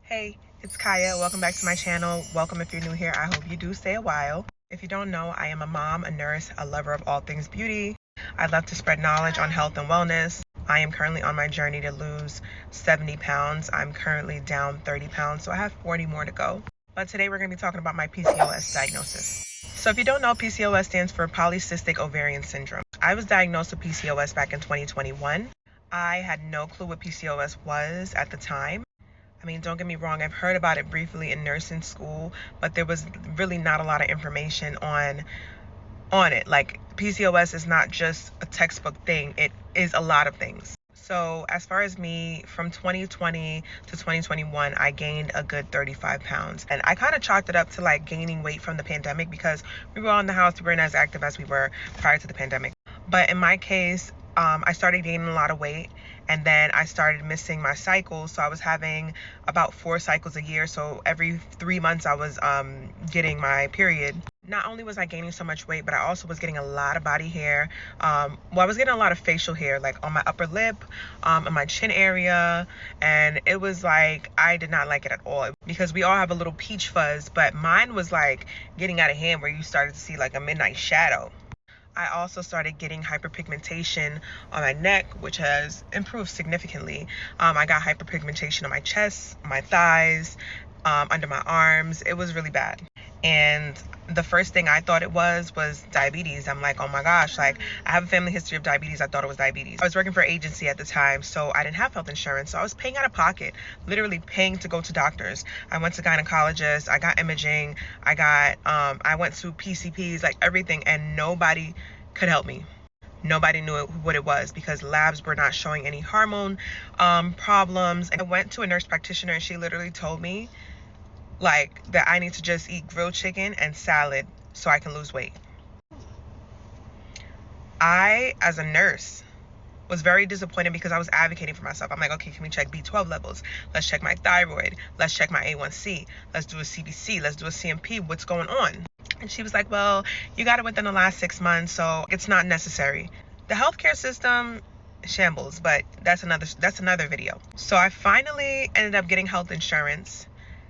Hey, it's Kaya. Welcome back to my channel. Welcome if you're new here. I hope you do stay a while. If you don't know, I am a mom, a nurse, a lover of all things beauty. I love to spread knowledge on health and wellness. I am currently on my journey to lose 70 pounds. I'm currently down 30 pounds, so I have 40 more to go. But today we're going to be talking about my PCOS diagnosis. So if you don't know, PCOS stands for polycystic ovarian syndrome. I was diagnosed with PCOS back in 2021. I had no clue what PCOS was at the time. I mean, don't get me wrong, I've heard about it briefly in nursing school, but there was really not a lot of information on it. Like, PCOS is not just a textbook thing, it is a lot of things. So as far as me, from 2020 to 2021, I gained a good 35 pounds. And I kind of chalked it up to like gaining weight from the pandemic because we were all in the house, we weren't as active as we were prior to the pandemic. But in my case, I started gaining a lot of weight, and then I started missing my cycles. So I was having about 4 cycles a year. So every 3 months I was getting my period. Not only was I gaining so much weight, but I also was getting a lot of body hair. I was getting a lot of facial hair, like on my upper lip, on my chin area. And it was like, I did not like it at all because we all have a little peach fuzz, but mine was like getting out of hand where you started to see like a midnight shadow. I also started getting hyperpigmentation on my neck, which has improved significantly. I got hyperpigmentation on my chest, my thighs, under my arms. It was really bad. And the first thing I thought it was diabetes. I'm like, oh my gosh, like I have a family history of diabetes. I thought it was diabetes. I was working for an agency at the time, so I didn't have health insurance. So I was paying out of pocket, literally paying to go to doctors. I went to gynecologists, I got imaging, I went to PCPs, like everything, and nobody could help me. Nobody knew what it was because labs were not showing any hormone problems. And I went to a nurse practitioner and she literally told me like that I need to just eat grilled chicken and salad so I can lose weight. I, as a nurse, was very disappointed because I was advocating for myself. I'm like, okay, can we check B12 levels? Let's check my thyroid. Let's check my A1C. Let's do a CBC. Let's do a CMP. What's going on? And she was like, well, you got it within the last 6 months, so it's not necessary. The healthcare system shambles, but that's another video. So I finally ended up getting health insurance.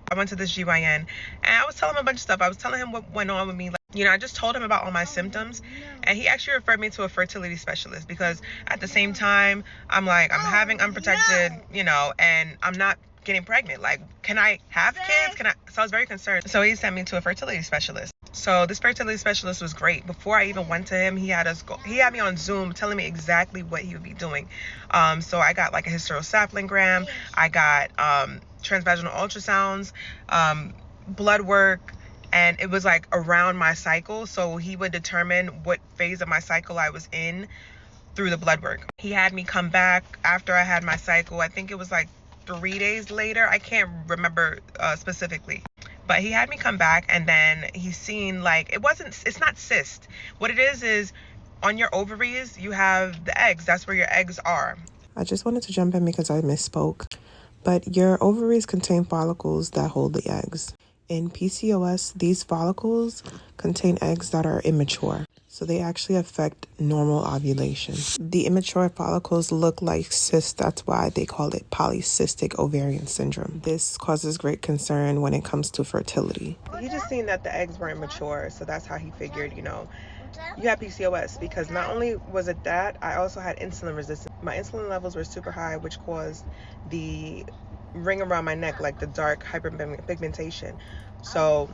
I went to this GYN and I was telling him a bunch of stuff. I was telling him what went on with me. Like, I just told him about all my symptoms, and he actually referred me to a fertility specialist because at the same time, I'm like, I'm having unprotected, and I'm not getting pregnant. Like, can I have kids? So I was very concerned. So he sent me to a fertility specialist. So this fertility specialist was great. Before I even went to him, he had me on Zoom telling me exactly what he would be doing. So I got like a hysterosaplingram. I got transvaginal ultrasounds, blood work, and it was like around my cycle. So he would determine what phase of my cycle I was in through the blood work. He had me come back after I had my cycle. I think it was like 3 days later. I can't remember specifically. But he had me come back, and then he's seen like, it's not cyst. What it is on your ovaries, you have the eggs. That's where your eggs are. I just wanted to jump in because I misspoke. But your ovaries contain follicles that hold the eggs. In PCOS, these follicles contain eggs that are immature. So they actually affect normal ovulation. The immature follicles look like cysts. That's why they call it polycystic ovarian syndrome. This causes great concern when it comes to fertility. He just seen that the eggs weren't mature, so that's how he figured, you have PCOS, because not only was it that, I also had insulin resistance. My insulin levels were super high, which caused the ring around my neck, like the dark hyperpigmentation. So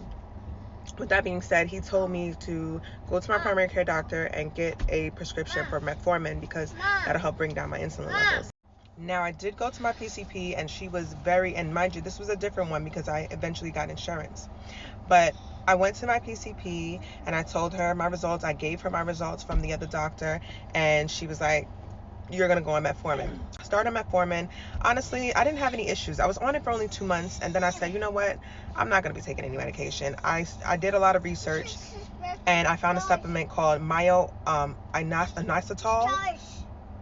with that being said, he told me to go to my primary care doctor and get a prescription for metformin because that'll help bring down my insulin levels. Now, I did go to my PCP, and she was and mind you, this was a different one because I eventually got insurance. But I went to my PCP and I told her my results. I gave her my results from the other doctor, and she was like, you're going to go on metformin. I started metformin. Honestly, I didn't have any issues. I was on it for only 2 months, and then I said, you know what? I'm not going to be taking any medication. I did a lot of research, and I found a supplement called inositol.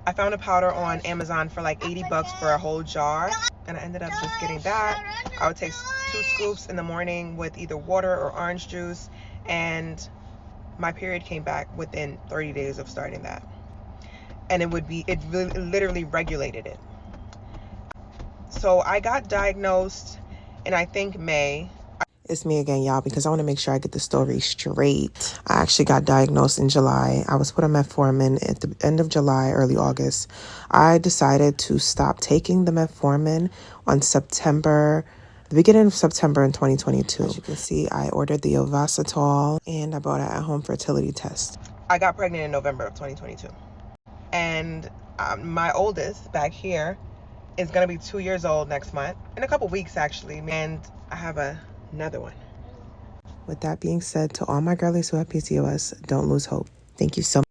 I found a powder on Amazon for like $80 for a whole jar, and I ended up just getting that. I would take 2 scoops in the morning with either water or orange juice, and my period came back within 30 days of starting that. And it literally regulated it. So I got diagnosed and I think May. It's me again, y'all, because I want to make sure I get the story straight. I actually got diagnosed in July. I was put on metformin at the end of July, early August. I decided to stop taking the metformin on the beginning of September in 2022. As you can see, I ordered the Ovasitol and I bought an at-home fertility test. I got pregnant in November of 2022. And my oldest back here is going to be 2 years old next month, in a couple weeks actually, and I have another one. With that being said, to all my girlies who have PCOS, don't lose hope. Thank you so much.